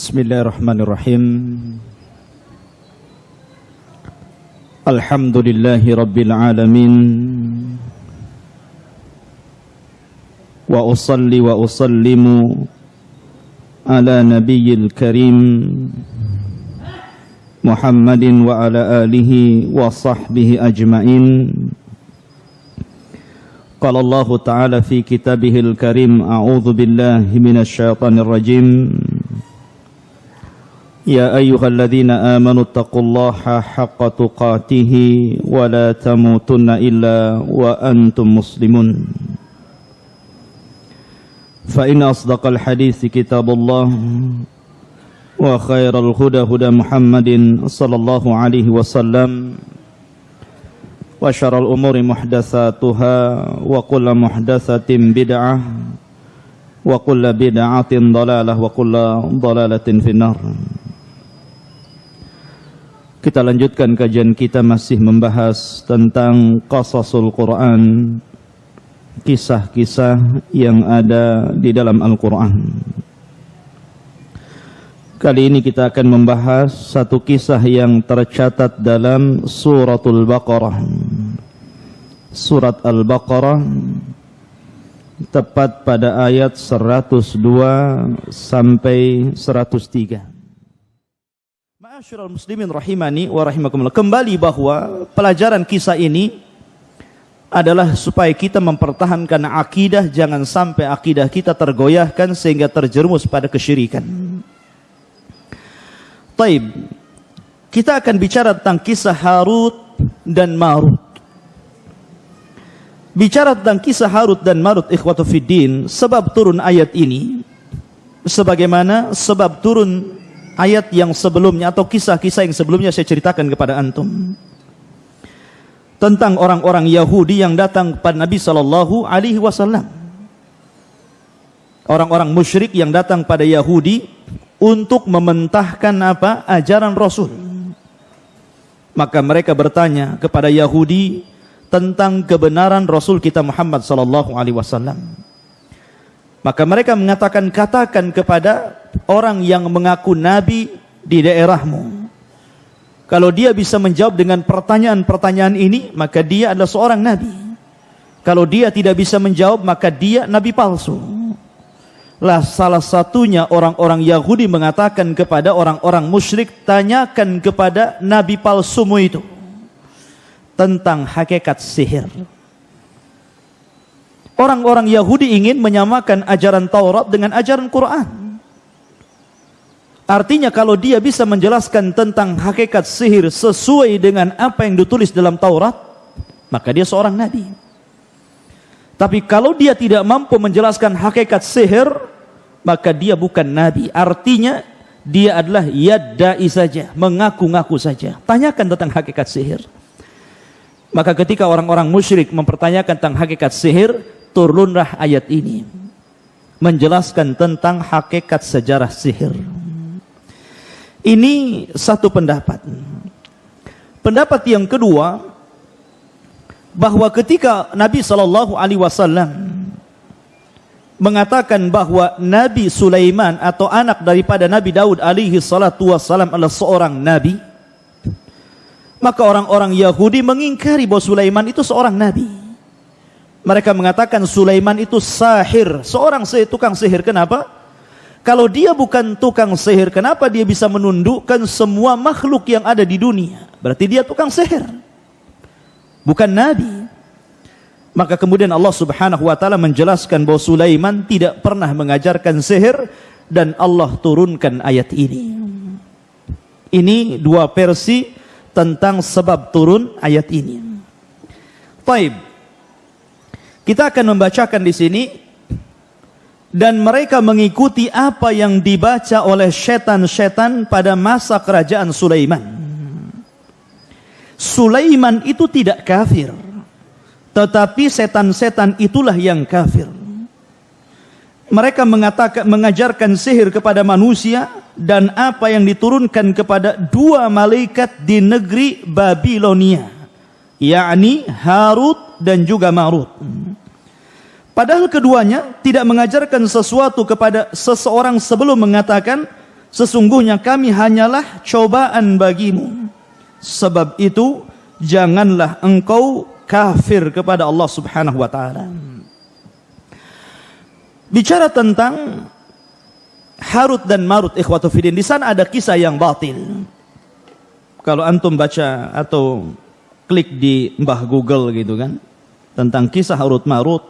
Bismillahirrahmanirrahim. Alhamdulillahi Rabbil Alamin. Wa usalli wa usallimu ala nabiyyil karim Muhammadin wa ala alihi wa sahbihi ajma'in. Qala Allah Ta'ala fi kitabihil karim, a'udzu billahi minasy syaithanir rajim. Ya ayyuhalladzina amanu taqullaha haqqa tuqatih wa la tamutunna illa wa antum muslimun. Fa inna asdaqal hadits kitabullah wa khairal huda huda Muhammadin sallallahu alaihi wasallam wa syarrul umuri muhdatsatuha wa kullu muhdatsatin bid'ah wa kullu bid'atin dhalalah wa kullu dhalalatin finnar. Kita lanjutkan kajian kita, masih membahas tentang qasasul Quran, kisah-kisah yang ada di dalam Al-Quran. Kali ini kita akan membahas satu kisah yang tercatat dalam suratul Baqarah. Surat Al-Baqarah, tepat pada ayat 102 sampai 103. Ma'asyiral muslimin rahimani wa rahimakumullah. Kembali bahwa pelajaran kisah ini adalah supaya kita mempertahankan akidah, jangan sampai akidah kita tergoyahkan sehingga terjerumus pada kesyirikan. Taib, kita akan bicara tentang kisah Harut dan Marut. Bicara tentang kisah Harut dan Marut, ikhwatu fiddin, sebab turun ayat ini sebagaimana sebab turun ayat yang sebelumnya atau kisah-kisah yang sebelumnya saya ceritakan kepada antum tentang orang-orang Yahudi yang datang kepada Nabi sallallahu alaihi wasallam. Orang-orang musyrik yang datang pada Yahudi untuk mementahkan apa? Ajaran Rasul. Maka mereka bertanya kepada Yahudi tentang kebenaran Rasul kita Muhammad sallallahu alaihi wasallam. Maka mereka mengatakan, katakan kepada orang yang mengaku nabi di daerahmu, kalau dia bisa menjawab dengan pertanyaan-pertanyaan ini, maka dia adalah seorang nabi. Kalau dia tidak bisa menjawab, maka dia nabi palsu. Lah salah satunya orang-orang Yahudi mengatakan kepada orang-orang musyrik, tanyakan kepada nabi palsumu itu tentang hakikat sihir. Orang-orang Yahudi ingin menyamakan ajaran Taurat dengan ajaran Quran. Artinya kalau dia bisa menjelaskan tentang hakikat sihir sesuai dengan apa yang ditulis dalam Taurat, maka dia seorang nabi. Tapi kalau dia tidak mampu menjelaskan hakikat sihir, maka dia bukan nabi. Artinya dia adalah yadda'i saja, mengaku-ngaku saja. Tanyakan tentang hakikat sihir. Maka ketika orang-orang musyrik mempertanyakan tentang hakikat sihir, turunlah ayat ini menjelaskan tentang hakikat sejarah sihir. Ini satu pendapat. Pendapat yang kedua, bahwa ketika Nabi sallallahu alaihi wasallam mengatakan bahwa Nabi Sulaiman atau anak daripada Nabi Daud alaihi salatu wassalam adalah seorang nabi, maka orang-orang Yahudi mengingkari bahwa Sulaiman itu seorang nabi. Mereka mengatakan Sulaiman itu sahir, seorang tukang sihir. Kenapa? Kalau dia bukan tukang sihir, kenapa dia bisa menundukkan semua makhluk yang ada di dunia? Berarti dia tukang sihir, bukan nabi. Maka kemudian Allah subhanahu wa ta'ala menjelaskan bahwa Sulaiman tidak pernah mengajarkan sihir, dan Allah turunkan ayat ini. Ini dua versi tentang sebab turun ayat ini. Taib, kita akan membacakan di sini, dan mereka mengikuti apa yang dibaca oleh setan-setan pada masa kerajaan Sulaiman. Sulaiman itu tidak kafir, tetapi setan-setan itulah yang kafir. Mereka mengajarkan sihir kepada manusia, dan apa yang diturunkan kepada dua malaikat di negeri Babilonia, yakni Harut dan juga Marut. Padahal keduanya tidak mengajarkan sesuatu kepada seseorang sebelum mengatakan sesungguhnya kami hanyalah cobaan bagimu. Sebab itu janganlah engkau kafir kepada Allah Subhanahu wa taala. Bicara tentang Harut dan Marut, ikhwatu fiddin, di sana ada kisah yang batil. Kalau antum baca atau klik di mbah Google gitu kan, tentang kisah Harut Marut,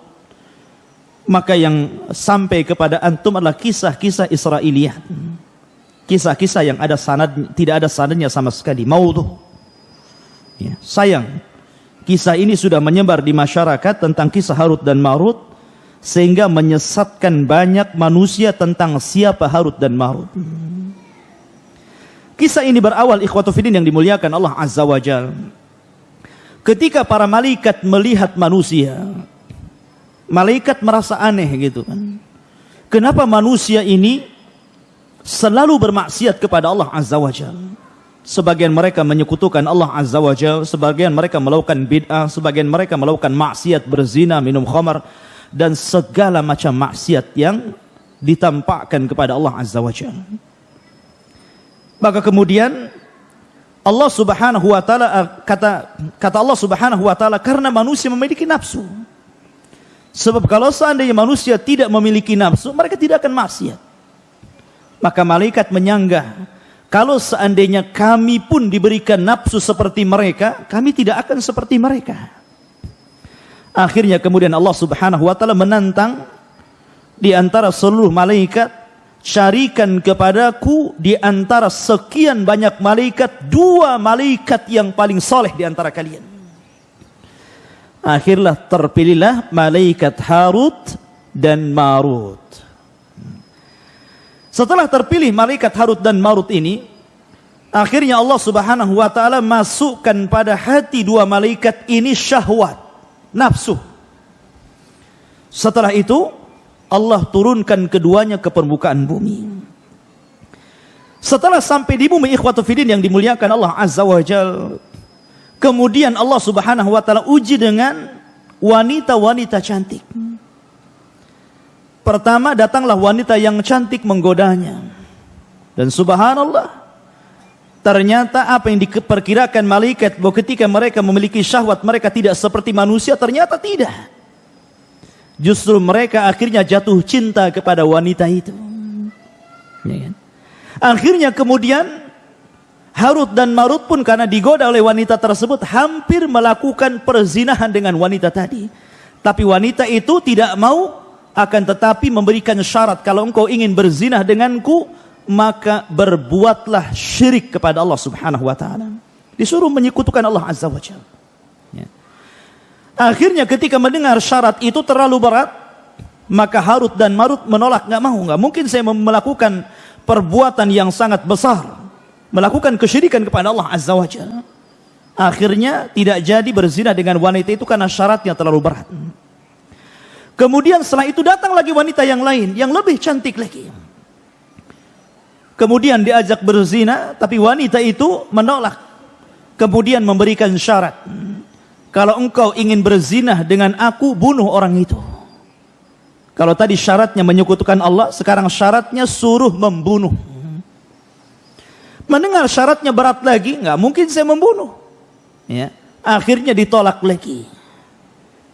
maka yang sampai kepada antum adalah kisah-kisah Israiliyat. Kisah-kisah yang ada sanad, tidak ada sanadnya sama sekali, maudhu. Ya, sayang, kisah ini sudah menyebar di masyarakat tentang kisah Harut dan Marut, sehingga menyesatkan banyak manusia tentang siapa Harut dan Marut. Kisah ini berawal, ikhwatu fiddin yang dimuliakan Allah Azza wa Jalla. Ketika para malaikat melihat manusia, malaikat merasa aneh gitu kan. Kenapa manusia ini selalu bermaksiat kepada Allah Azza wa Jalla? Sebagian mereka menyekutukan Allah Azza wa Jalla, sebagian mereka melakukan bid'ah, sebagian mereka melakukan maksiat, berzina, minum khamar, dan segala macam maksiat yang ditampakkan kepada Allah Azza wa Jalla. Maka kemudian Allah Subhanahu wa taala, kata Allah Subhanahu wa taala, karena manusia memiliki nafsu. Sebab kalau seandainya manusia tidak memiliki nafsu, mereka tidak akan maksiat. Maka malaikat menyanggah, kalau seandainya kami pun diberikan nafsu seperti mereka, kami tidak akan seperti mereka. Akhirnya kemudian Allah Subhanahu wa taala menantang di antara seluruh malaikat, carikan kepadaku di antara sekian banyak malaikat 2 malaikat yang paling soleh di antara kalian. Akhirnya terpilihlah malaikat Harut dan Marut. Setelah terpilih malaikat Harut dan Marut ini, akhirnya Allah Subhanahu wa taala masukkan pada hati 2 malaikat ini syahwat, nafsu. Setelah itu Allah turunkan keduanya ke permukaan bumi. Setelah sampai di bumi, ikhwatu fiddin yang dimuliakan Allah Azza wa Jalla, kemudian Allah Subhanahu wa taala uji dengan wanita-wanita cantik. Pertama datanglah wanita yang cantik menggodanya. Dan subhanallah, ternyata apa yang diperkirakan malaikat bahwa ketika mereka memiliki syahwat mereka tidak seperti manusia, ternyata tidak. Justru mereka akhirnya jatuh cinta kepada wanita itu. Ya kan? Akhirnya kemudian Harut dan Marut pun karena digoda oleh wanita tersebut hampir melakukan perzinahan dengan wanita tadi. Tapi wanita itu tidak mau, akan tetapi memberikan syarat, kalau engkau ingin berzinah denganku, maka berbuatlah syirik kepada Allah Subhanahu wa taala. Disuruh menyekutukan Allah Azza wa Jalla. Ya. Akhirnya ketika mendengar syarat itu terlalu berat, maka Harut dan Marut menolak, nggak mungkin saya melakukan perbuatan yang sangat besar, melakukan kesyirikan kepada Allah Azza wa Jalla. Akhirnya tidak jadi berzina dengan wanita itu karena syaratnya terlalu berat. Kemudian setelah itu datang lagi wanita yang lain, yang lebih cantik lagi. Kemudian diajak berzina, tapi wanita itu menolak. Kemudian memberikan syarat, kalau engkau ingin berzina dengan aku, bunuh orang itu. Kalau tadi syaratnya menyekutukan Allah, sekarang syaratnya suruh membunuh. Mendengar syaratnya berat lagi, nggak mungkin saya membunuh. Ya. Akhirnya ditolak lagi.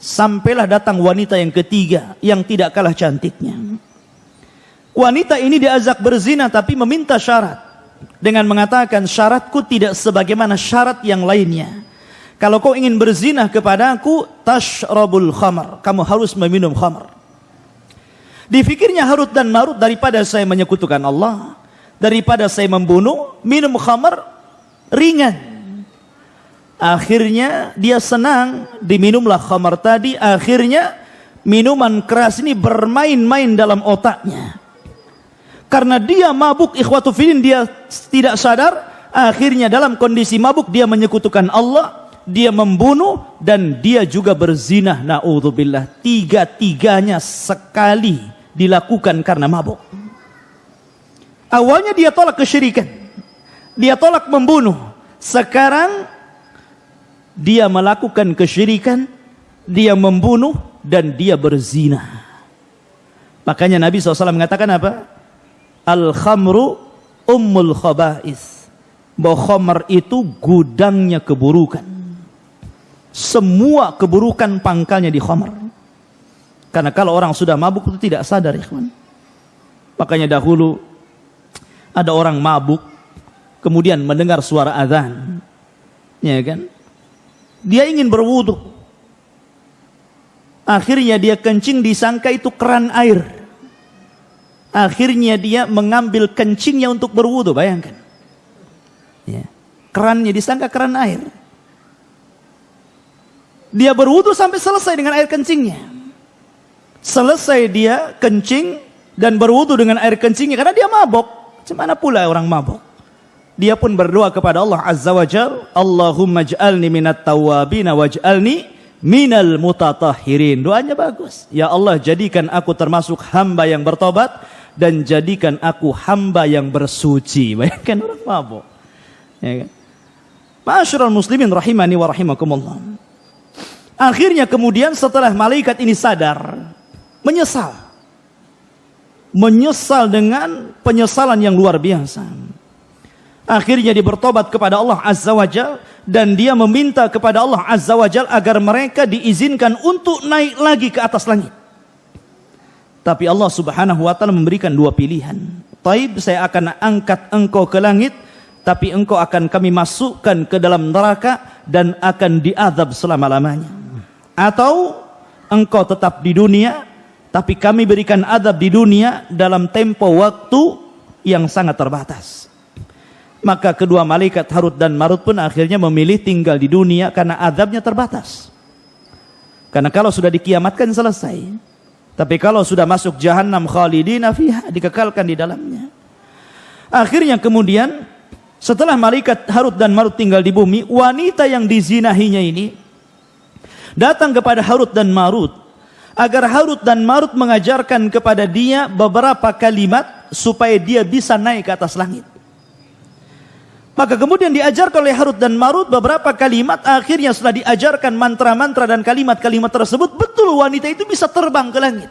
Sampailah datang wanita yang ketiga, yang tidak kalah cantiknya. Wanita ini diajak berzina tapi meminta syarat dengan mengatakan, syaratku tidak sebagaimana syarat yang lainnya. Kalau kau ingin berzina kepadaku, tashrabul khamar, kamu harus meminum khamar. Difikirnya Harut dan Marut, daripada saya menyekutukan Allah, daripada saya membunuh, minum khamar ringan. Akhirnya dia senang, diminumlah khamar tadi. Akhirnya minuman keras ini bermain-main dalam otaknya. Karena dia mabuk, ikhwatu fiddin, dia tidak sadar. Akhirnya dalam kondisi mabuk dia menyekutukan Allah, dia membunuh, dan dia juga berzina. Na'udzubillah. Tiga-tiganya sekali dilakukan karena mabuk. Awalnya dia tolak kesyirikan, dia tolak membunuh. Sekarang dia melakukan kesyirikan, dia membunuh, dan dia berzina. Makanya Nabi SAW mengatakan apa? Al-khamru ummul khaba'is, bahwa khamar itu gudangnya keburukan. Semua keburukan pangkalnya di khamar. Karena kalau orang sudah mabuk itu tidak sadar, ikhwan. Makanya dahulu ada orang mabuk kemudian mendengar suara azan, ya kan? Dia ingin berwudu. Akhirnya dia kencing, disangka itu keran air. Akhirnya dia mengambil kencingnya untuk berwudu, bayangkan. Ya. Kerannya disangka keran air. Dia berwudu sampai selesai dengan air kencingnya. Selesai dia kencing dan berwudu dengan air kencingnya karena dia mabok. Gimana pula orang mabok? Dia pun berdoa kepada Allah Azza wa Jalla, Allahumma ij'alni minat tawwabin waj'alni minal mutatahhirin. Doanya bagus. Ya Allah, jadikan aku termasuk hamba yang bertobat dan jadikan aku hamba yang bersuci. Bayangkan orang mabok. Ya kan? Ma'asyiral muslimin rahimani wa rahimakumullah. Akhirnya kemudian setelah malaikat ini sadar, menyesal dengan penyesalan yang luar biasa. Akhirnya dia bertobat kepada Allah Azza wa Jalla dan dia meminta kepada Allah Azza wa Jalla agar mereka diizinkan untuk naik lagi ke atas langit. Tapi Allah Subhanahu wa taala memberikan dua pilihan. Taib, saya akan angkat engkau ke langit, tapi engkau akan kami masukkan ke dalam neraka dan akan diazab selama-lamanya. Atau engkau tetap di dunia, tapi kami berikan azab di dunia dalam tempo waktu yang sangat terbatas. Maka kedua malaikat Harut dan Marut pun akhirnya memilih tinggal di dunia karena azabnya terbatas. Karena kalau sudah dikiamatkan selesai. Tapi kalau sudah masuk jahannam khalidina fiha, dikekalkan di dalamnya. Akhirnya kemudian setelah malaikat Harut dan Marut tinggal di bumi, wanita yang dizinahinya ini datang kepada Harut dan Marut agar Harut dan Marut mengajarkan kepada dia beberapa kalimat supaya dia bisa naik ke atas langit. Maka kemudian diajarkan oleh Harut dan Marut beberapa kalimat. Akhirnya setelah diajarkan mantra-mantra dan kalimat-kalimat tersebut, betul wanita itu bisa terbang ke langit.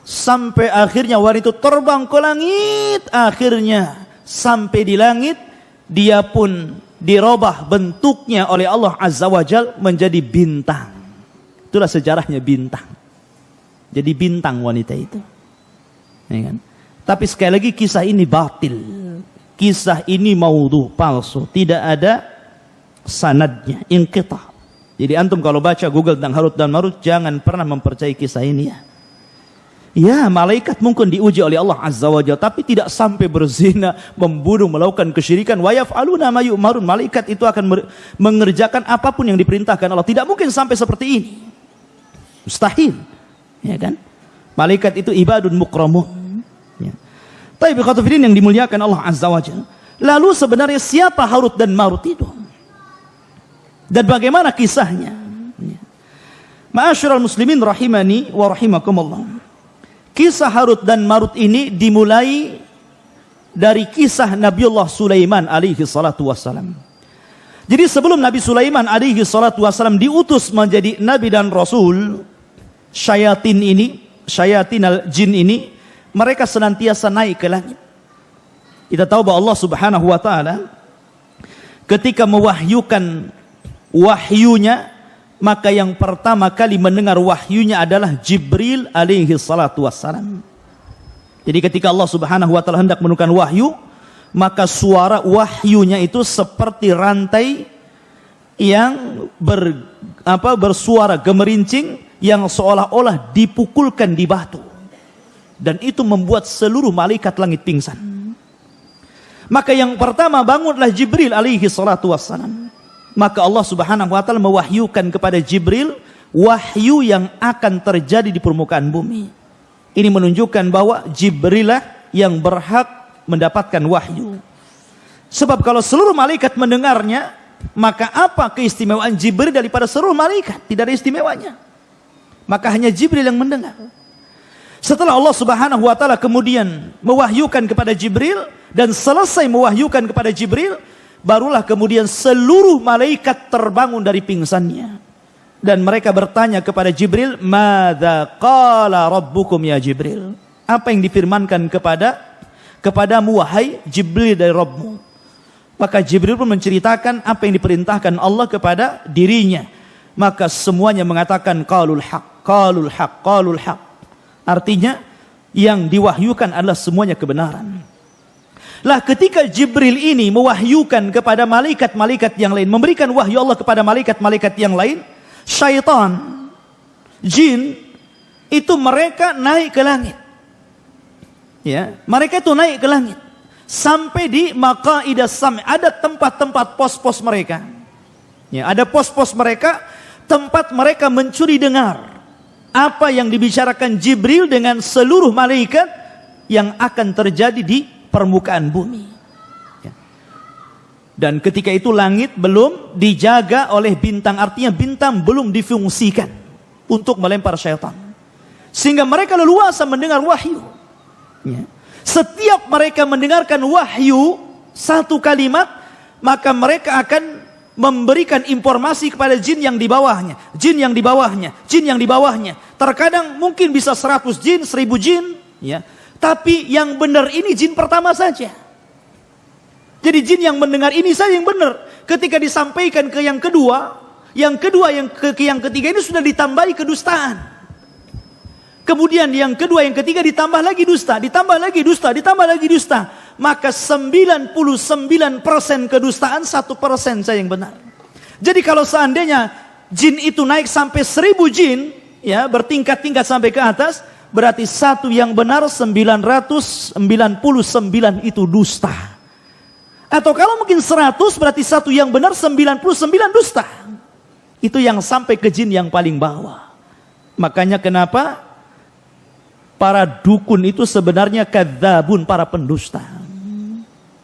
Sampai akhirnya wanita itu terbang ke langit. Akhirnya sampai di langit, dia pun dirubah bentuknya oleh Allah Azza wa Jalla menjadi bintang. Itulah sejarahnya bintang. Jadi bintang wanita itu. Ya kan? Tapi sekali lagi kisah ini batil. Kisah ini maudhu, palsu, tidak ada sanadnya, inqita. Jadi antum kalau baca Google tentang Harut dan Marut, jangan pernah mempercayai kisah ini ya. Ya, malaikat mungkin diuji oleh Allah Azza wa Jalla, tapi tidak sampai berzina, membunuh, melakukan kesyirikan. Wa yaf'aluna ma yu'marun. Malaikat itu akan mengerjakan apapun yang diperintahkan Allah. Tidak mungkin sampai seperti ini. Mustahil. Ya kan? Malaikat itu ibadun mukramun. Tapi biqatufidin yang dimuliakan Allah Azza wa Jalla. Lalu sebenarnya siapa Harut dan Marut itu? Dan bagaimana kisahnya? Ma'asyiral muslimin rahimani wa rahimakumullah. Kisah Harut dan Marut ini dimulai dari kisah Nabiullah Sulaiman alaihi salatu wassalam. Jadi sebelum Nabi Sulaiman alaihi salatu wassalam diutus menjadi nabi dan rasul, syayatin al-jin ini, mereka senantiasa naik ke langit. Kita tahu bahwa Allah Subhanahu wa taala ketika mewahyukan wahyunya, maka yang pertama kali mendengar wahyunya adalah Jibril alaihi salatu wassalam. Jadi ketika Allah Subhanahu wa taala hendak menurunkan wahyu, maka suara wahyunya itu seperti rantai yang bersuara gemerincing yang seolah-olah dipukulkan di batu. Dan itu membuat seluruh malaikat langit pingsan. Maka yang pertama bangunlah Jibril alaihi salatu wassalam. Maka Allah Subhanahu wa taala mewahyukan kepada Jibril wahyu yang akan terjadi di permukaan bumi. Ini menunjukkan bahwa Jibril lah yang berhak mendapatkan wahyu. Sebab kalau seluruh malaikat mendengarnya, maka apa keistimewaan Jibril daripada seluruh malaikat? Tidak ada istimewanya. Maka hanya Jibril yang mendengar. Setelah Allah Subhanahu wa taala kemudian mewahyukan kepada Jibril dan selesai mewahyukan kepada Jibril, barulah kemudian seluruh malaikat terbangun dari pingsannya dan mereka bertanya kepada Jibril, "Madza qala rabbukum ya Jibril?" Apa yang difirmankan kepadamu wahai Jibril dari Rabbmu. Maka Jibril pun menceritakan apa yang diperintahkan Allah kepada dirinya. Maka semuanya mengatakan qalul haq, qalul haq, qalul haq. Artinya yang diwahyukan adalah semuanya kebenaran. Lah ketika Jibril ini mewahyukan kepada malaikat-malaikat yang lain, memberikan wahyu Allah kepada malaikat-malaikat yang lain, syaitan, jin, itu mereka naik ke langit. Ya, mereka itu naik ke langit. Sampai di maqaidas sam', ada tempat-tempat pos-pos mereka. Ya, ada pos-pos mereka, tempat mereka mencuri dengar apa yang dibicarakan Jibril dengan seluruh malaikat yang akan terjadi di permukaan bumi. Ya. Dan ketika itu langit belum dijaga oleh bintang, artinya bintang belum difungsikan untuk melempar syaitan. Sehingga mereka leluasa mendengar wahyu. Ya. Setiap mereka mendengarkan wahyu satu kalimat, maka mereka akan memberikan informasi kepada jin yang di bawahnya, jin yang di bawahnya, jin yang di bawahnya. Terkadang mungkin bisa 100 jin, 1000 jin, ya. Tapi yang benar ini jin pertama saja. Jadi jin yang mendengar ini saja yang benar. Ketika disampaikan ke yang kedua, yang ketiga ini sudah ditambahi kedustaan. Kemudian yang kedua, yang ketiga ditambah lagi dusta, ditambah lagi dusta, ditambah lagi dusta. Maka 99% kedustaan, 1% saja yang benar. Jadi kalau seandainya jin itu naik sampai 1000 jin, ya, bertingkat-tingkat sampai ke atas, berarti satu yang benar, 999 itu dusta. Atau kalau mungkin 100, berarti satu yang benar, 99 dusta. Itu yang sampai ke jin yang paling bawah. Makanya kenapa para dukun itu sebenarnya kadzabun, para pendusta.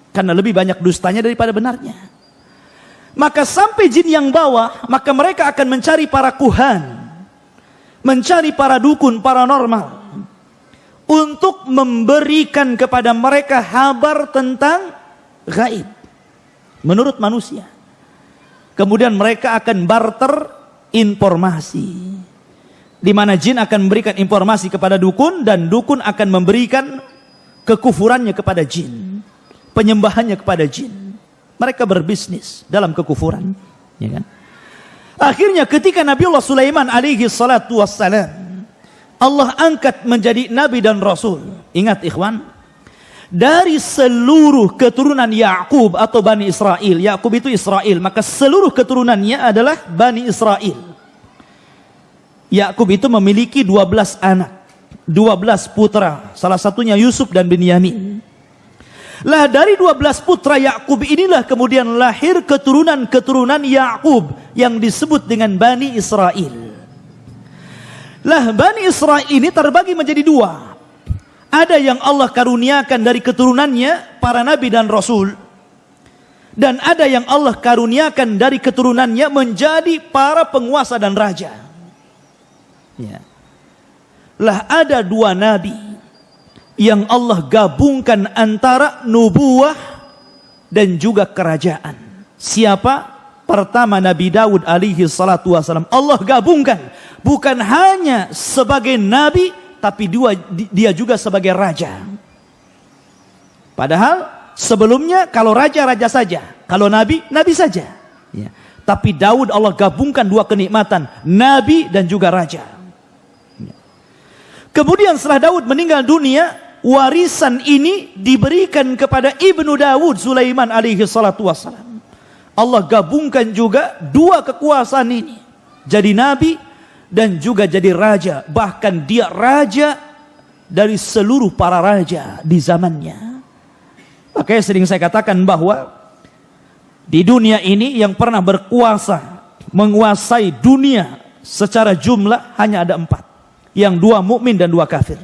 Karena lebih banyak dustanya daripada benarnya. Maka sampai jin yang bawah, maka mereka akan mencari para kuhan, mencari para dukun paranormal, untuk memberikan kepada mereka kabar tentang gaib menurut manusia. Kemudian mereka akan barter informasi, di mana jin akan memberikan informasi kepada dukun, dan dukun akan memberikan kekufurannya kepada jin, penyembahannya kepada jin. Mereka berbisnis dalam kekufuran, ya kan? Akhirnya ketika Nabiullah Sulaiman alaihi salatu wassalam, Allah angkat menjadi nabi dan rasul. Ingat ikhwan, dari seluruh keturunan Yakub atau Bani Israel, Yakub itu Israel, maka seluruh keturunannya adalah Bani Israel. Yakub itu memiliki 12 anak, 12 putra, salah satunya Yusuf dan Binyamin. Lah dari 12 putra Yakub inilah kemudian lahir keturunan-keturunan Yakub yang disebut dengan Bani Israel. Lah Bani Israel ini terbagi menjadi dua. Ada yang Allah karuniakan dari keturunannya para nabi dan rasul, dan ada yang Allah karuniakan dari keturunannya menjadi para penguasa dan raja. Ya. Lah ada dua nabi yang Allah gabungkan antara nubuwah dan juga kerajaan. Siapa? Pertama Nabi Daud alaihi salatu wassalam. Allah gabungkan, bukan hanya sebagai nabi, tapi dia juga sebagai raja. Padahal sebelumnya kalau raja-raja saja, kalau nabi, nabi saja. Ya. Tapi Daud Allah gabungkan dua kenikmatan, nabi dan juga raja. Ya. Kemudian setelah Daud meninggal dunia, warisan ini diberikan kepada ibnu Daud, Sulaiman alaihi salatu wassalam. Allah gabungkan juga dua kekuasaan ini, jadi nabi dan juga jadi raja. Bahkan dia raja dari seluruh para raja di zamannya. Makanya sering saya katakan bahwa di dunia ini yang pernah berkuasa, menguasai dunia secara jumlah hanya ada 4. Yang 2 mukmin dan 2 kafir.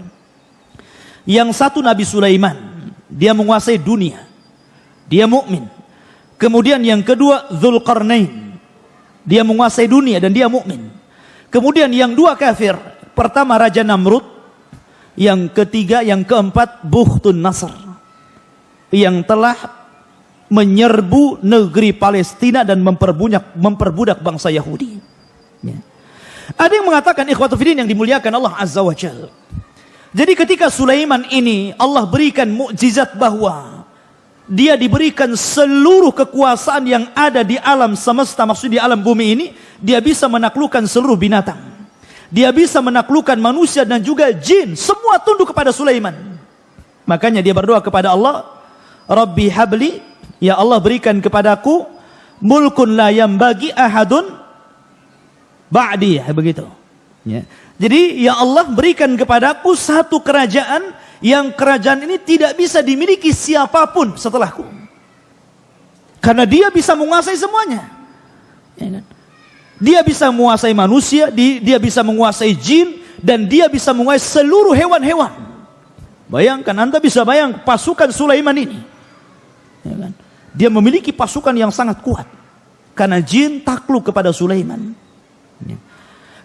Yang satu Nabi Sulaiman, dia menguasai dunia, dia mukmin. Kemudian yang kedua Dzulqarnain, dia menguasai dunia dan dia mukmin. Kemudian yang 2 kafir, pertama Raja Namrud, yang ketiga, yang keempat Bukhtun Nasr, yang telah menyerbu negeri Palestina dan memperbudak bangsa Yahudi. Ya. Ada yang mengatakan, ikhwatu fiddin yang dimuliakan Allah Azza wa Jalla, Jadi ketika Sulaiman ini Allah berikan mukjizat bahwa dia diberikan seluruh kekuasaan yang ada di alam semesta, maksud di alam bumi ini, dia bisa menaklukkan seluruh binatang. Dia bisa menaklukkan manusia dan juga jin, semua tunduk kepada Sulaiman. Makanya dia berdoa kepada Allah, Rabbi habli, ya Allah berikan kepadaku mulkun la yambagi ahadun ba'di, begitu. Ya. Jadi ya Allah berikan kepadaku satu kerajaan yang kerajaan ini tidak bisa dimiliki siapapun setelahku. Karena dia bisa menguasai semuanya. Ya kan? Dia bisa menguasai manusia, dia bisa menguasai jin, dan dia bisa menguasai seluruh hewan-hewan. Bayangkan, Anda bisa bayang pasukan Sulaiman ini. Ya kan? Dia memiliki pasukan yang sangat kuat. Karena jin takluk kepada Sulaiman. Ya.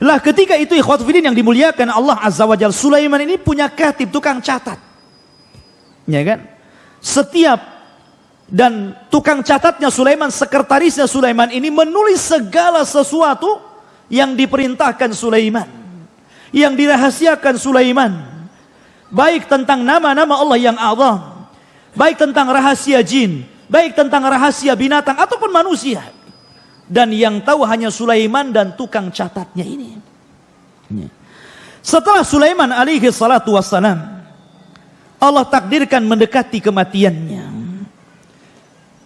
Lah ketika itu ikhwatu fillah yang dimuliakan Allah Azza wa Jalla, Sulaiman ini punya katib, tukang catat. Ya kan? Setiap dan tukang catatnya Sulaiman, sekretarisnya Sulaiman ini menulis segala sesuatu yang diperintahkan Sulaiman, yang dirahasiakan Sulaiman, baik tentang nama-nama Allah yang azam, baik tentang rahasia jin, baik tentang rahasia binatang ataupun manusia. Dan yang tahu hanya Sulaiman dan tukang catatnya ini. Setelah Sulaiman alaihi salatu wassalam, Allah takdirkan mendekati kematiannya.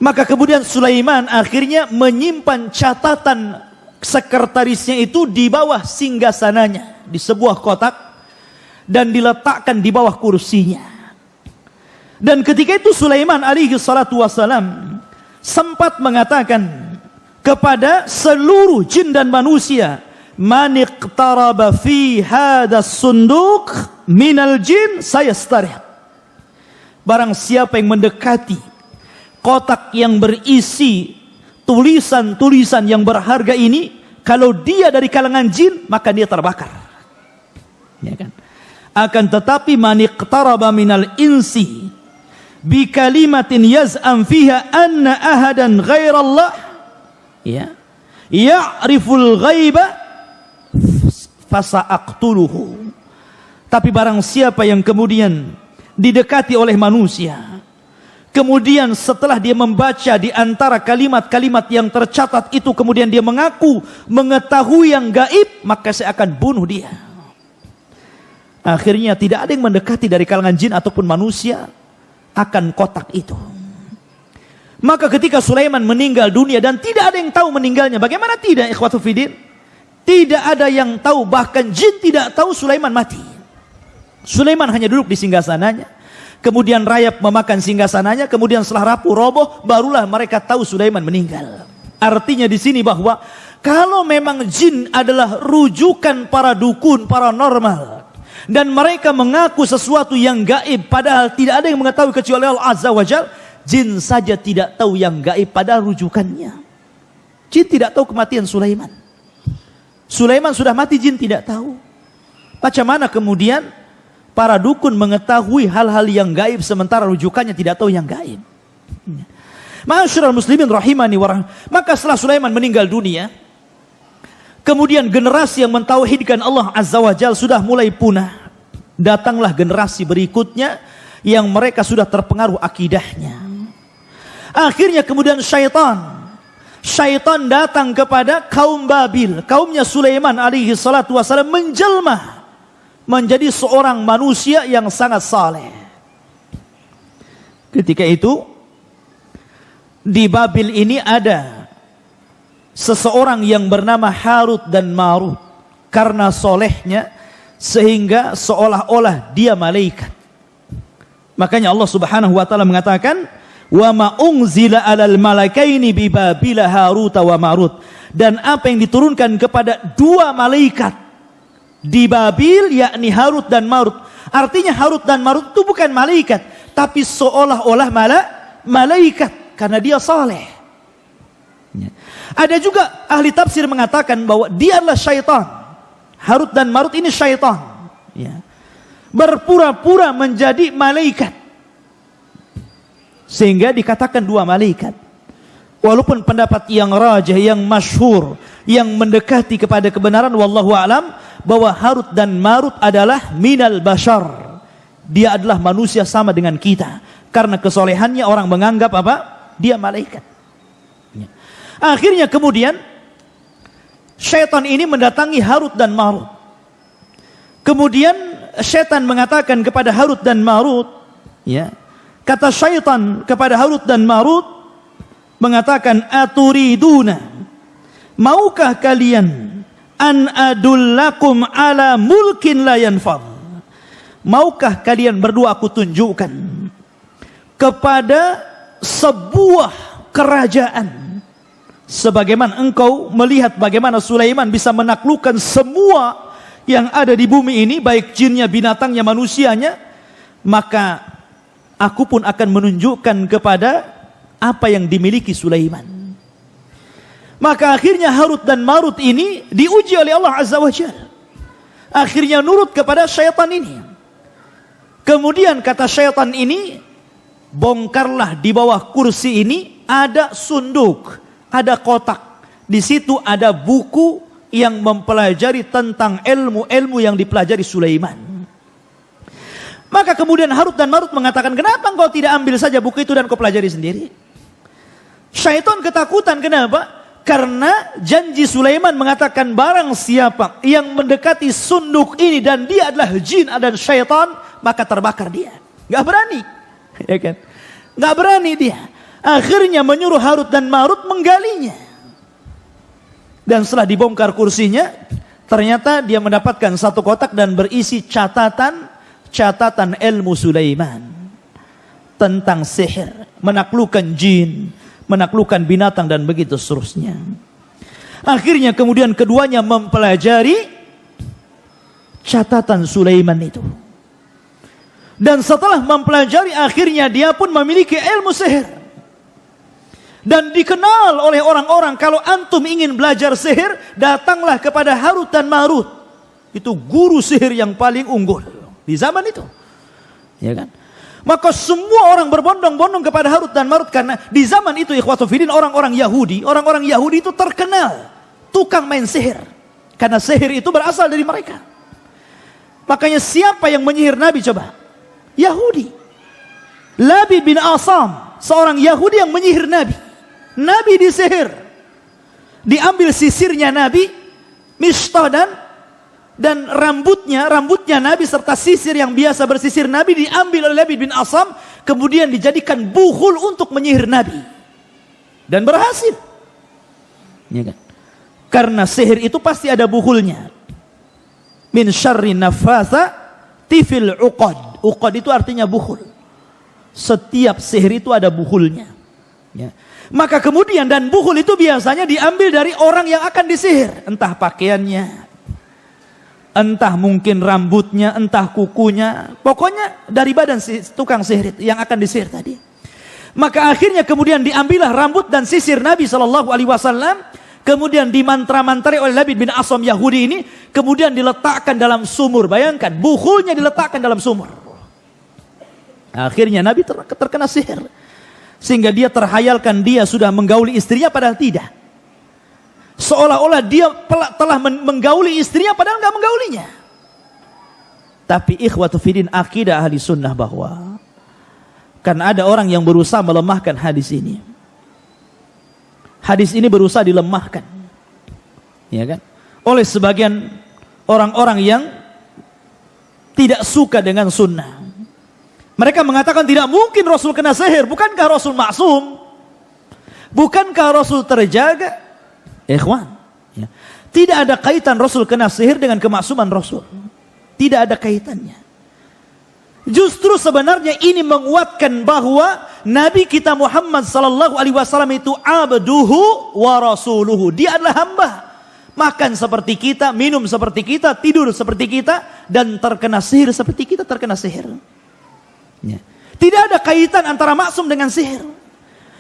Maka kemudian Sulaiman akhirnya menyimpan catatan sekretarisnya itu di bawah singgasananya, di sebuah kotak, dan diletakkan di bawah kursinya. Dan ketika itu Sulaiman alaihi salatu wassalam sempat mengatakan kepada seluruh jin dan manusia, man iqtaraba fi hadas sunduk minal jin sayastarih. Barang siapa yang mendekati kotak yang berisi tulisan-tulisan yang berharga ini, kalau dia dari kalangan jin, maka dia terbakar. Ya kan? Akan tetapi man iqtaraba minal insi bi kalimatin yaz'am fiha anna ahadan ghairallah, ya, ya'riful ghaiba fasa'aqtuluhu. Tapi barang siapa yang kemudian didekati oleh manusia, kemudian setelah dia membaca di antara kalimat-kalimat yang tercatat itu, kemudian dia mengaku mengetahui yang gaib, maka saya akan bunuh dia. Akhirnya tidak ada yang mendekati dari kalangan jin ataupun manusia akan kotak itu. Maka ketika Sulaiman meninggal dunia dan tidak ada yang tahu meninggalnya, bagaimana tidak ikhwatu fiddin? Tidak ada yang tahu, bahkan jin tidak tahu Sulaiman mati. Sulaiman hanya duduk di singgasananya, kemudian rayap memakan singgasananya, kemudian setelah rapuh roboh, barulah mereka tahu Sulaiman meninggal. Artinya di sini bahwa kalau memang jin adalah rujukan para dukun, paranormal, dan mereka mengaku sesuatu yang gaib, padahal tidak ada yang mengetahui kecuali Allah Azza wa Jalla, jin saja tidak tahu yang gaib padahal rujukannya. Jin tidak tahu kematian Sulaiman. Sulaiman sudah mati, jin tidak tahu. Macam mana kemudian para dukun mengetahui hal-hal yang gaib sementara rujukannya tidak tahu yang gaib? Ma'asyiral muslimin rahimani wa rahimah. Maka setelah Sulaiman meninggal dunia, kemudian generasi yang mentauhidkan Allah Azza wa Jalla sudah mulai punah. Datanglah generasi berikutnya yang mereka sudah terpengaruh akidahnya. Akhirnya kemudian syaitan datang kepada kaum Babil, kaumnya Sulaiman alaihi salatu wasallam, menjelma menjadi seorang manusia yang sangat saleh. Ketika itu di Babil ini ada seseorang yang bernama Harut dan Marut. Karena solehnya sehingga seolah-olah dia malaikat. Makanya Allah Subhanahu wa taala mengatakan, "Wa ma unzila 'alal malakaini bi Babil Harut wa Marut." Dan apa yang diturunkan kepada dua malaikat di Babil, yakni Harut dan Marut. Artinya Harut dan Marut itu bukan malaikat, tapi seolah-olah malaikat karena dia saleh. Ada juga ahli tafsir mengatakan bahwa dia adalah syaitan. Harut dan Marut ini syaitan. Ya. Berpura-pura menjadi malaikat, sehingga dikatakan dua malaikat. Walaupun pendapat yang rajih, yang masyhur, yang mendekati kepada kebenaran, wallahu alam, bahwa Harut dan Marut adalah minal bashar, Dia adalah manusia sama dengan kita. Karena kesolehannya orang menganggap apa? Dia malaikat. Akhirnya kemudian syaitan ini mendatangi Harut dan Marut. Kemudian syaitan mengatakan kepada Harut dan Marut, ya, kata syaitan kepada Harut dan Marut mengatakan, aturiduna, maukah kalian an adullakum ala mulkin la yanfad? Maukah kalian berdua aku tunjukkan kepada sebuah kerajaan sebagaimana engkau melihat bagaimana Sulaiman bisa menaklukkan semua yang ada di bumi ini, baik jinnya, binatangnya, manusianya, maka aku pun akan menunjukkan kepada apa yang dimiliki Sulaiman. Maka akhirnya Harut dan Marut ini diuji oleh Allah Azza wa Jalla. Akhirnya nurut kepada syaitan ini. Kemudian kata syaitan ini, bongkarlah di bawah kursi ini ada sunduk, ada kotak. Di situ ada buku yang mempelajari tentang ilmu-ilmu yang dipelajari Sulaiman. Maka kemudian Harut dan Marut mengatakan, kenapa engkau tidak ambil saja buku itu dan kau pelajari sendiri? Syaitan ketakutan, kenapa? Karena janji Sulaiman mengatakan barang siapa yang mendekati sunduk ini dan dia adalah jin dan syaitan, maka terbakar dia. Gak berani, ya kan? Gak berani dia. Akhirnya menyuruh Harut dan Marut menggalinya. Dan setelah dibongkar kursinya, ternyata dia mendapatkan satu kotak dan berisi catatan ilmu Sulaiman tentang sihir, menaklukkan jin, menaklukkan binatang dan begitu seterusnya. Akhirnya kemudian keduanya mempelajari catatan Sulaiman itu. Dan setelah mempelajari akhirnya dia pun memiliki ilmu sihir. Dan dikenal oleh orang-orang, kalau antum ingin belajar sihir, datanglah kepada Harut dan Marut. Itu guru sihir yang paling unggul di zaman itu. Ya kan? Maka semua orang berbondong-bondong kepada Harut dan Marut karena di zaman itu ikhwatu fillah orang-orang Yahudi itu terkenal tukang main sihir. Karena sihir itu berasal dari mereka. Makanya siapa yang menyihir Nabi coba? Yahudi. Labid bin Asam, seorang Yahudi yang menyihir Nabi. Nabi disihir. Diambil sisirnya Nabi, Mistah dan rambutnya Nabi serta sisir yang biasa bersisir Nabi diambil oleh Labid bin Asam, kemudian dijadikan buhul untuk menyihir Nabi. Dan berhasil. Ya kan? Karena sihir itu pasti ada buhulnya. Min syarri nafatha tifil uqad. Uqad itu artinya buhul. Setiap sihir itu ada buhulnya. Ya. Maka kemudian dan buhul itu biasanya diambil dari orang yang akan disihir. Entah pakaiannya, entah mungkin rambutnya, entah kukunya. Pokoknya dari badan tukang sihir yang akan disihir tadi. Maka akhirnya kemudian diambillah rambut dan sisir Nabi SAW. Kemudian dimantra-mantrai oleh Labid bin Asam Yahudi ini. Kemudian diletakkan dalam sumur. Bayangkan, buhulnya diletakkan dalam sumur. Akhirnya Nabi terkena sihir. Sehingga dia terhayalkan dia sudah menggauli istrinya padahal tidak. Seolah-olah dia telah menggauli istrinya padahal enggak menggaulinya. Tapi ikhwatu fiddin, akidah ahli sunnah bahwa karena ada orang yang berusaha melemahkan hadis ini. Hadis ini berusaha dilemahkan. Ya kan? Oleh sebagian orang-orang yang tidak suka dengan sunnah. Mereka mengatakan tidak mungkin Rasul kena sihir. Bukankah Rasul maksum? Bukankah Rasul terjaga? Ikhwan, ya. Tidak ada kaitan Rasul kena sihir dengan kemaksuman Rasul. Tidak ada kaitannya. Justru sebenarnya ini menguatkan bahwa Nabi kita Muhammad sallallahu alaihi wasallam itu abduhu wa rasuluhu. Dia adalah hamba. Makan seperti kita, minum seperti kita, tidur seperti kita, dan terkena sihir seperti kita terkena sihir. Ya. Tidak ada kaitan antara maksum dengan sihir.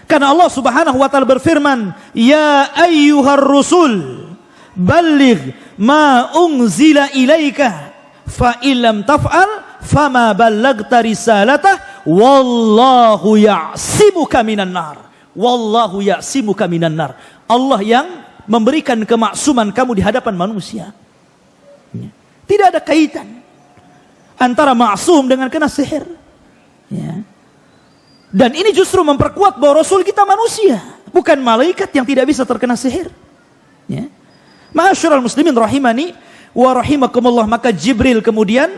Karena Allah Subhanahu wa taala berfirman, "Ya ayyuhar rusul, balligh ma unzila ilaika, fa illam taf'al fama ballaghta risalatah, wallahu ya'simuka minan nar." Wallahu ya'simuka minan nar. Allah yang memberikan kemaksuman kamu di hadapan manusia. Ya. Tidak ada kaitan antara maksum dengan kena sihir. Ya. Dan ini justru memperkuat bahwa Rasul kita manusia, bukan malaikat yang tidak bisa terkena sihir. Ya. Ma'asyiral muslimin rahimani wa rahimakumullah, maka Jibril kemudian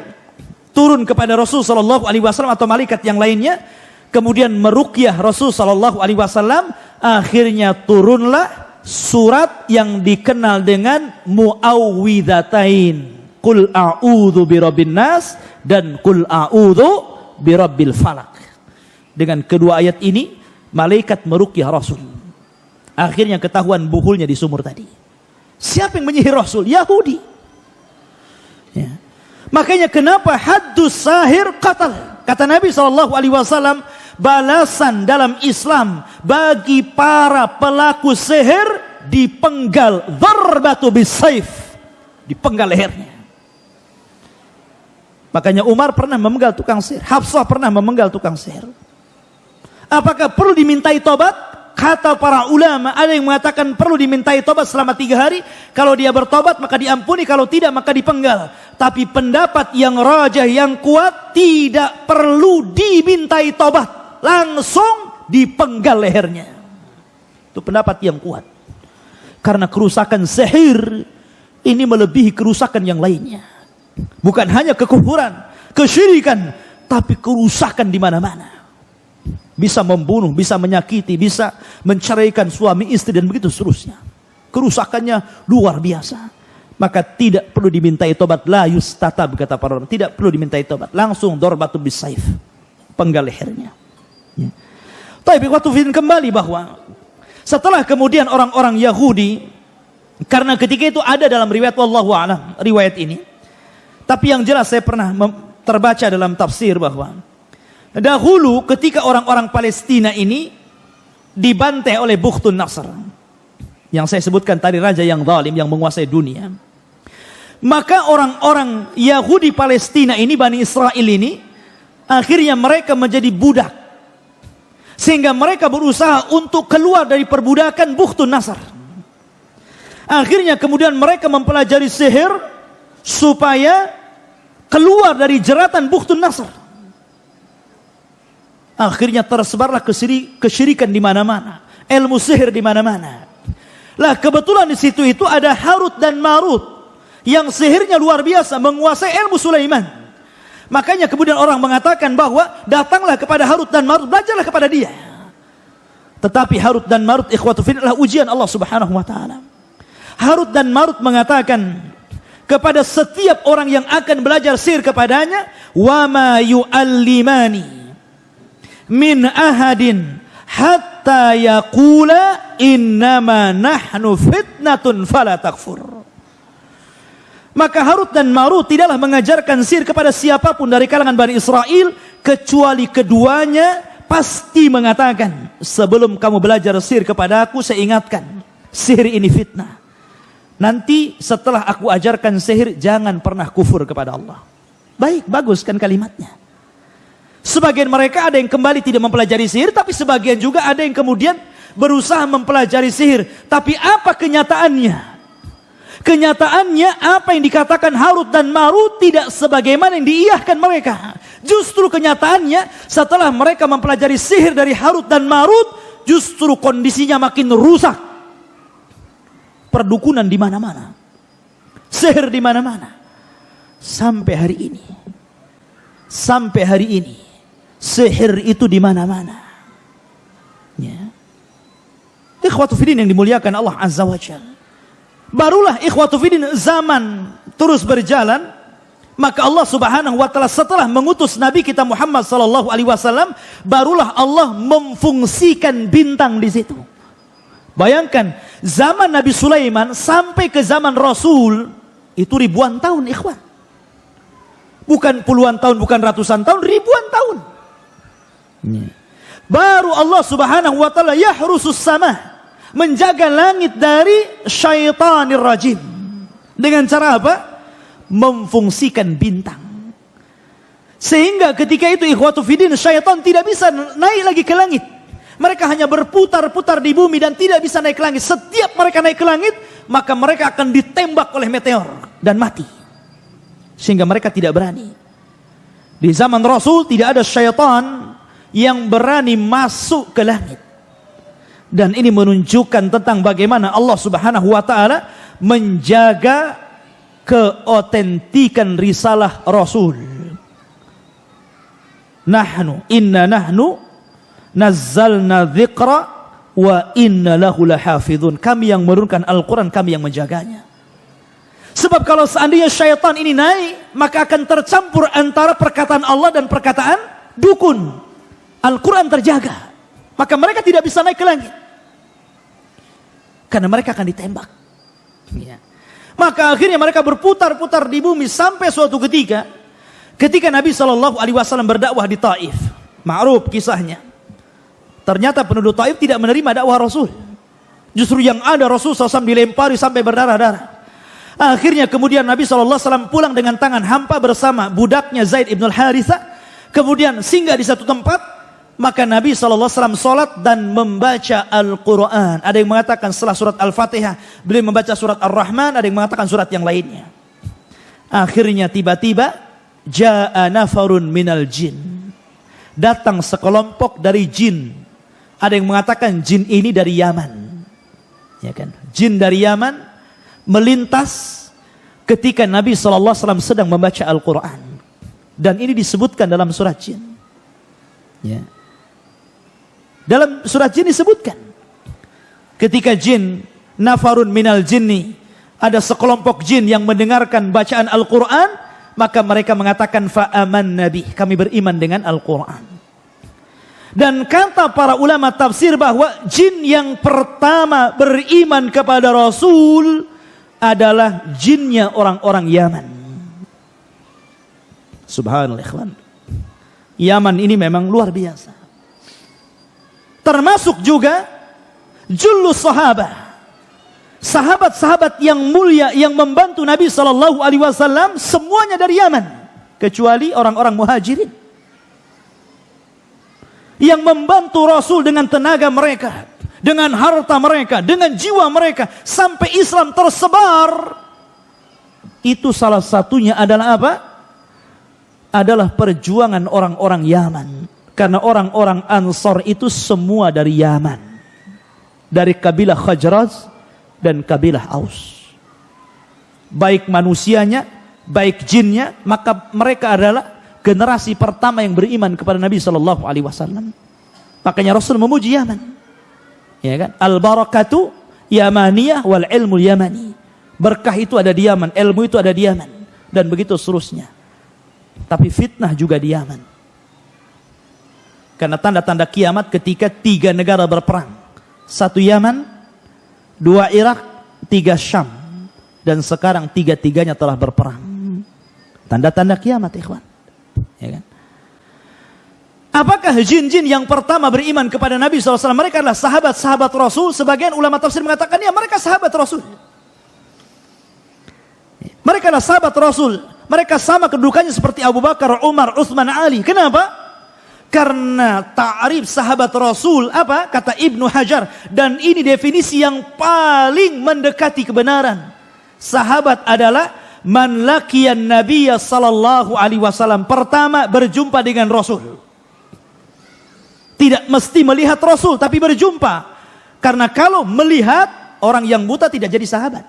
turun kepada Rasul sallallahu alaihi wasallam atau malaikat yang lainnya, kemudian meruqyah Rasul sallallahu alaihi wasallam. Akhirnya turunlah surat yang dikenal dengan Muawwidzatain, Qul a'udzu birabbin nas dan Qul a'udzu birabbil falaq. Dengan kedua ayat ini malaikat meruqyah Rasul. Akhirnya ketahuan buhulnya di sumur tadi. Siapa yang menyihir Rasul? Yahudi. Ya. Makanya kenapa haddus sahir qatal? Kata Nabi SAW, balasan dalam Islam bagi para pelaku sihir dipenggal, dharbatu bisayf, dipenggal lehernya. Makanya Umar pernah memenggal tukang sihir, Hafsah pernah memenggal tukang sihir. Apakah perlu dimintai tobat? Kata para ulama, ada yang mengatakan perlu dimintai tobat selama 3 hari. Kalau dia bertobat maka diampuni, kalau tidak maka dipenggal. Tapi pendapat yang rajah, yang kuat, tidak perlu dimintai tobat, langsung dipenggal lehernya. Itu pendapat yang kuat. Karena kerusakan sihir ini melebihi kerusakan yang lainnya. Bukan hanya kekufuran, kesyirikan, tapi kerusakan di mana-mana. Bisa membunuh, bisa menyakiti, bisa menceraikan suami istri dan begitu seterusnya. Kerusakannya luar biasa. Maka tidak perlu dimintai tobat, la yustatab, kata para ulama. Tidak perlu dimintai tobat, langsung darbatu bisayf, penggal lehernya. Ya. Tapi waktu kembali bahwa setelah kemudian orang-orang Yahudi, karena ketika itu ada dalam riwayat wallahu a'lam riwayat ini. Tapi yang jelas saya pernah terbaca dalam tafsir bahwa dahulu ketika orang-orang Palestina ini dibantai oleh Bukhtun Nasr, yang saya sebutkan tadi, raja yang zalim yang menguasai dunia, maka orang-orang Yahudi Palestina ini, Bani Israel ini, akhirnya mereka menjadi budak, sehingga mereka berusaha untuk keluar dari perbudakan Bukhtun Nasr. Akhirnya kemudian mereka mempelajari sihir supaya keluar dari jeratan Bukhtun Nasr. Akhirnya tersebarlah kesyirikan di mana-mana, ilmu sihir di mana-mana. Lah kebetulan di situ itu ada Harut dan Marut yang sihirnya luar biasa, menguasai ilmu Sulaiman. Makanya kemudian orang mengatakan bahwa datanglah kepada Harut dan Marut, belajarlah kepada dia. Tetapi Harut dan Marut, ikhwatu fillah, adalah ujian Allah Subhanahu wa taala. Harut dan Marut mengatakan kepada setiap orang yang akan belajar sihir kepadanya, wa ma yu'allimani min ahadin hatta yaqula innama nahnu fitnatun fala takfur. Maka Harut dan Marut tidaklah mengajarkan sihir kepada siapapun dari kalangan Bani Israel, kecuali keduanya pasti mengatakan, sebelum kamu belajar sihir kepada aku, saya ingatkan, sihir ini fitnah. Nanti setelah aku ajarkan sihir, jangan pernah kufur kepada Allah. Baik, bagus kan kalimatnya. Sebagian mereka ada yang kembali tidak mempelajari sihir, tapi sebagian juga ada yang kemudian berusaha mempelajari sihir. Tapi apa kenyataannya? Kenyataannya apa yang dikatakan Harut dan Marut tidak sebagaimana yang diiyahkan mereka. Justru kenyataannya setelah mereka mempelajari sihir dari Harut dan Marut, justru kondisinya makin rusak. Perdukunan di mana-mana, sihir di mana-mana, sampai hari ini. Sampai hari ini sihir itu di mana-mana. Ya. Ikhwatu fiddin yang dimuliakan Allah Azza wa Jalla. Barulah ikhwatu fiddin zaman terus berjalan, maka Allah Subhanahu wa taala setelah mengutus Nabi kita Muhammad sallallahu alaihi wasallam, barulah Allah memfungsikan bintang di situ. Bayangkan, zaman Nabi Sulaiman sampai ke zaman Rasul itu ribuan tahun, ikhwan. Bukan puluhan tahun, bukan ratusan tahun, ribuan tahun. Baru Allah Subhanahu wa taala yahrusus sama, menjaga langit dari syaitanir rajim. Dengan cara apa? Memfungsikan bintang. Sehingga ketika itu ikhwatu fiddin, syaitan tidak bisa naik lagi ke langit. Mereka hanya berputar-putar di bumi dan tidak bisa naik ke langit. Setiap mereka naik ke langit, maka mereka akan ditembak oleh meteor dan mati. Sehingga mereka tidak berani. Di zaman Rasul tidak ada syaitan yang berani masuk ke langit. Dan ini menunjukkan tentang bagaimana Allah Subhanahu wa taala menjaga keotentikan risalah Rasul. Inna nahnu nazzalna dzikra wa inna lahu lahafizun. Kami yang menurunkan Al-Quran, kami yang menjaganya. Sebab kalau seandainya syaitan ini naik, maka akan tercampur antara perkataan Allah dan perkataan dukun. Al-Quran terjaga, maka mereka tidak bisa naik ke langit, karena mereka akan ditembak. Ya. Maka akhirnya mereka berputar-putar di bumi sampai suatu ketika Nabi SAW berdakwah di Taif. Ma'ruf kisahnya. Ternyata penduduk Taif tidak menerima dakwah Rasul. Justru yang ada Rasul SAW dilempari sampai berdarah-darah. Akhirnya kemudian Nabi SAW pulang dengan tangan hampa bersama budaknya Zaid ibn al-Harithah. Kemudian singgah di satu tempat. Maka Nabi SAW sholat dan membaca Al-Quran. Ada yang mengatakan setelah surat Al-Fatihah beliau membaca surat Ar-Rahman. Ada yang mengatakan surat yang lainnya. Akhirnya tiba-tiba Ja'a nafarun minal jin. Datang sekelompok dari jin. Ada yang mengatakan jin ini dari Yaman. Ya kan? Jin dari Yaman melintas ketika Nabi SAW sedang membaca Al-Quran. Dan ini disebutkan dalam surat jin. Ya. Dalam surat jin disebutkan ketika jin nafarun minal jinni, ada sekelompok jin yang mendengarkan bacaan Al-Quran, maka mereka mengatakan fa'aman nabi, kami beriman dengan Al-Quran. Dan kata para ulama tafsir bahwa jin yang pertama beriman kepada Rasul adalah jinnya orang-orang Yaman. Subhanallah ikhwan. Yaman ini memang luar biasa. Termasuk juga jullus sahabah. Sahabat-sahabat yang mulia yang membantu Nabi SAW semuanya dari Yaman, kecuali orang-orang muhajirin yang membantu Rasul dengan tenaga mereka, dengan harta mereka, dengan jiwa mereka sampai Islam tersebar. Itu salah satunya adalah apa? Adalah perjuangan orang-orang Yaman. Karena orang-orang Ansar itu semua dari Yaman, dari kabilah Khazraj dan kabilah Aus. Baik manusianya, baik jinnya, maka mereka adalah generasi pertama yang beriman kepada Nabi SAW. Makanya Rasul memuji Yaman. Ya kan? Al-barakatu yamaniyah wal ilmu yamani. Berkah itu ada di Yaman, ilmu itu ada di Yaman, dan begitu seterusnya. Tapi fitnah juga di Yaman. Karena tanda-tanda kiamat ketika 3 negara berperang. 1 Yaman, 2 Irak, 3 Syam. Dan sekarang 3-tiganya telah berperang. Tanda-tanda kiamat ikhwan. Ya kan? Apakah jin-jin yang pertama beriman kepada Nabi SAW? Mereka adalah sahabat-sahabat Rasul. Sebagian ulama tafsir mengatakan ya mereka sahabat Rasul. Mereka adalah sahabat Rasul. Mereka sama kedudukannya seperti Abu Bakar, Umar, Utsman, Ali. Kenapa? Karena ta'rif sahabat Rasul apa? Kata Ibnu Hajar, dan ini definisi yang paling mendekati kebenaran. Sahabat adalah man laqiyan nabiyya sallallahu alaihi wasallam. Pertama berjumpa dengan Rasul. Tidak mesti melihat Rasul, tapi berjumpa. Karena kalau melihat, orang yang buta tidak jadi sahabat.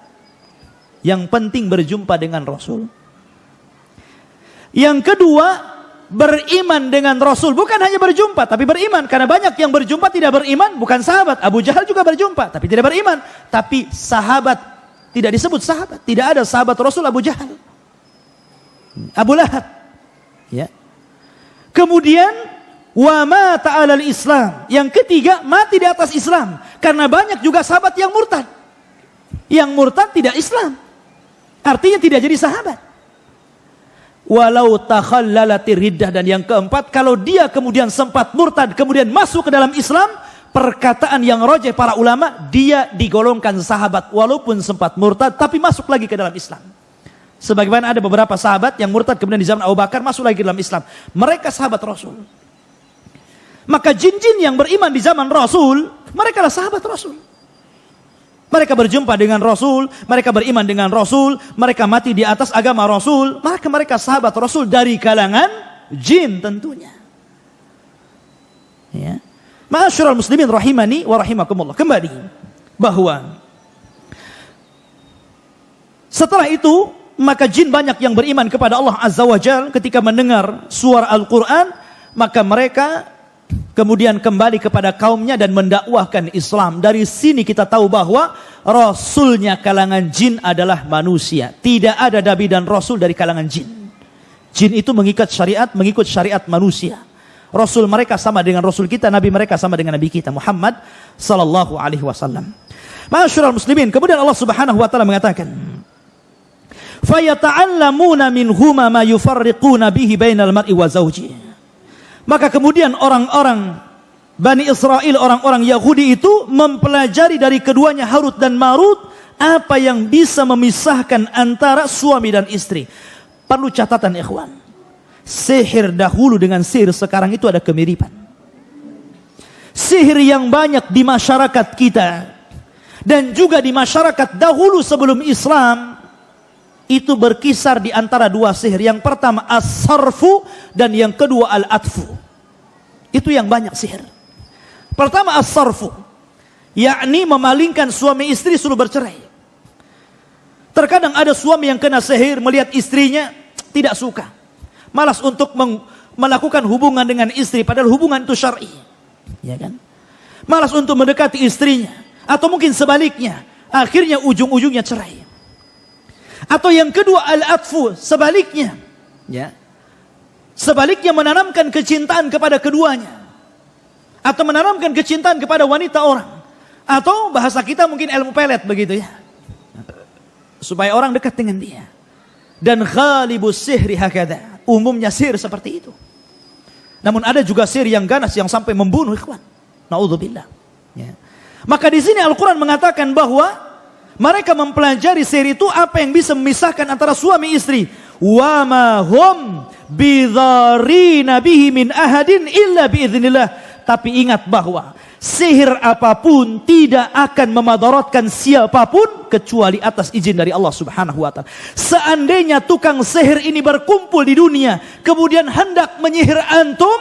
Yang penting berjumpa dengan Rasul. Yang kedua, beriman dengan Rasul. Bukan hanya berjumpa, tapi beriman. Karena banyak yang berjumpa tidak beriman, bukan sahabat. Abu Jahal juga berjumpa, tapi tidak beriman. Tapi sahabat, tidak disebut sahabat. Tidak ada sahabat Rasul Abu Jahal. Abu Lahab. Ya. Kemudian, wa mata 'alal Islam. Yang ketiga, mati di atas Islam. Karena banyak juga sahabat yang murtad. Yang murtad tidak Islam. Artinya tidak jadi sahabat. Walau takhallalatir riddah. Dan yang keempat, kalau dia kemudian sempat murtad, kemudian masuk ke dalam Islam, perkataan yang rajih para ulama, dia digolongkan sahabat walaupun sempat murtad, tapi masuk lagi ke dalam Islam. Sebagaimana ada beberapa sahabat yang murtad kemudian di zaman Abu Bakar masuk lagi ke dalam Islam. Mereka sahabat Rasul. Maka jin-jin yang beriman di zaman Rasul, mereka adalah sahabat Rasul. Mereka berjumpa dengan Rasul, mereka beriman dengan Rasul, mereka mati di atas agama Rasul, maka mereka sahabat Rasul dari kalangan jin tentunya. Ya. Ma'asyiral muslimin rahimani wa rahimakumullah. Kembali bahwa setelah itu maka jin banyak yang beriman kepada Allah Azza wa Jalla ketika mendengar suara Al-Qur'an, maka mereka kemudian kembali kepada kaumnya dan mendakwahkan Islam. Dari sini kita tahu bahwa rasulnya kalangan jin adalah manusia. Tidak ada nabi dan rasul dari kalangan jin. Jin itu mengikut syariat manusia. Rasul mereka sama dengan rasul kita, nabi mereka sama dengan nabi kita Muhammad sallallahu alaihi wasallam. Ma'asyiral muslimin, kemudian Allah Subhanahu wa taala mengatakan, "Fayata'allamuna minhuma ma yufarriquna bihi bainal mar'i wa zawjihi." Maka kemudian orang-orang Bani Israel, orang-orang Yahudi itu mempelajari dari keduanya Harut dan Marut apa yang bisa memisahkan antara suami dan istri. Perlu catatan ikhwan. Sihir dahulu dengan sihir sekarang itu ada kemiripan. Sihir yang banyak di masyarakat kita dan juga di masyarakat dahulu sebelum Islam itu berkisar di antara dua sihir. Yang pertama as-sarfu dan yang kedua al-atfu. Itu yang banyak sihir. Pertama as-sarfu, yakni memalingkan suami istri suruh bercerai. Terkadang ada suami yang kena sihir melihat istrinya tidak suka, malas untuk melakukan hubungan dengan istri padahal hubungan itu syar'i, ya kan? Malas untuk mendekati istrinya, atau mungkin sebaliknya, akhirnya ujung-ujungnya cerai. Atau yang kedua al-atfu, sebaliknya, ya. Sebaliknya menanamkan kecintaan kepada keduanya, atau menanamkan kecintaan kepada wanita orang, atau bahasa kita mungkin ilmu pelet begitu ya, supaya orang dekat dengan dia. Dan ghalibus sihri hakadha, umumnya sihir seperti itu. Namun ada juga sihir yang ganas yang sampai membunuh ikhwan. Naudzubillah. Ya. Maka di sini Al-Quran mengatakan bahwa mereka mempelajari sihir itu apa yang bisa memisahkan antara suami istri. Wa ma hum bidharina bihi min ahadin illa biiznillah. Tapi ingat bahwa sihir apapun tidak akan memadaratkan siapapun kecuali atas izin dari Allah Subhanahu wa taala. Seandainya tukang sihir ini berkumpul di dunia kemudian hendak menyihir antum,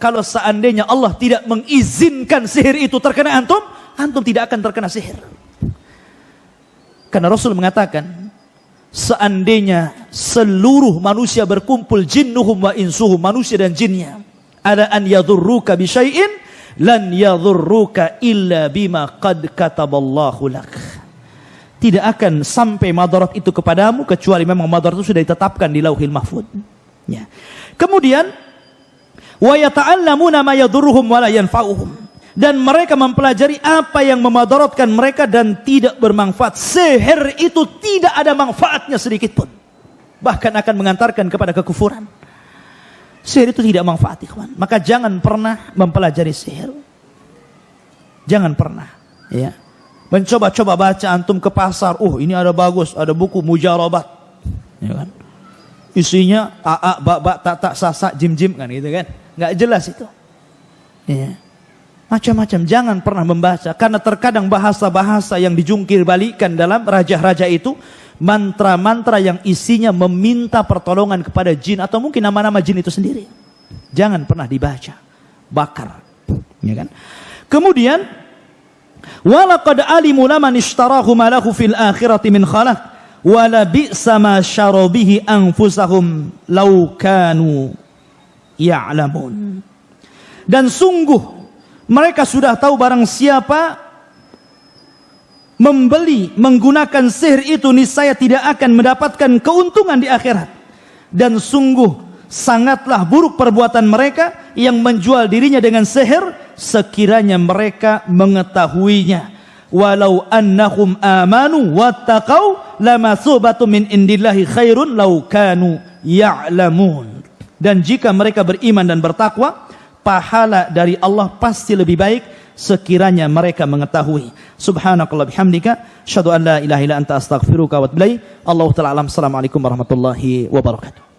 kalau seandainya Allah tidak mengizinkan sihir itu terkena antum, antum tidak akan terkena sihir. Karena Rasul mengatakan, seandainya seluruh manusia berkumpul, jinnuhum wa insuhum, manusia dan jinnya, ala an yadhurruka bi syai'in lan yadhurruka illa bima qad kataballahu lak. Tidak akan sampai madarat itu kepadamu kecuali memang madarat itu sudah ditetapkan di Lauhil Mahfuz. Ya. Kemudian wa yata'allamuna ma yadhurruhum wa la yanfa'uhum, dan mereka mempelajari apa yang memadaratkan mereka dan tidak bermanfaat. Sihir itu tidak ada manfaatnya sedikit pun, bahkan akan mengantarkan kepada kekufuran. Sihir itu tidak manfaat, ikhwan. Maka jangan pernah mempelajari sihir. Jangan pernah, ya. Mencoba-coba baca antum ke pasar, ini ada bagus, ada buku mujarabat, ya kan? Isinya a ba tak sasa jim kan gitu kan? Nggak jelas itu. Ya. Macam-macam, jangan pernah membaca, karena terkadang bahasa-bahasa yang dijungkir balikan dalam raja-raja itu mantra-mantra yang isinya meminta pertolongan kepada jin atau mungkin nama-nama jin itu sendiri. Jangan pernah dibaca, bakar, ya kan? Kemudian walaqad alimu laman ishtarahu ma lahu fil akhirati min khalaq wala bi'sa ma syara bihi anfusahum law kanu ya'lamun. Dan sungguh mereka sudah tahu barang siapa membeli menggunakan sihir itu niscaya tidak akan mendapatkan keuntungan di akhirat. Dan sungguh sangatlah buruk perbuatan mereka yang menjual dirinya dengan sihir sekiranya mereka mengetahuinya. Walau annahum amanu wattaqau lamathubatun min indillahi khairun law kanu ya'lamun. Dan jika mereka beriman dan bertakwa, pahala dari Allah pasti lebih baik sekiranya mereka mengetahui. Subhanakallah bihamdika, asyhadu an la ilaha illa anta astaghfiruka wa atubu ilaik. Allahu ta'ala alam. Assalamualaikum warahmatullahi wabarakatuh.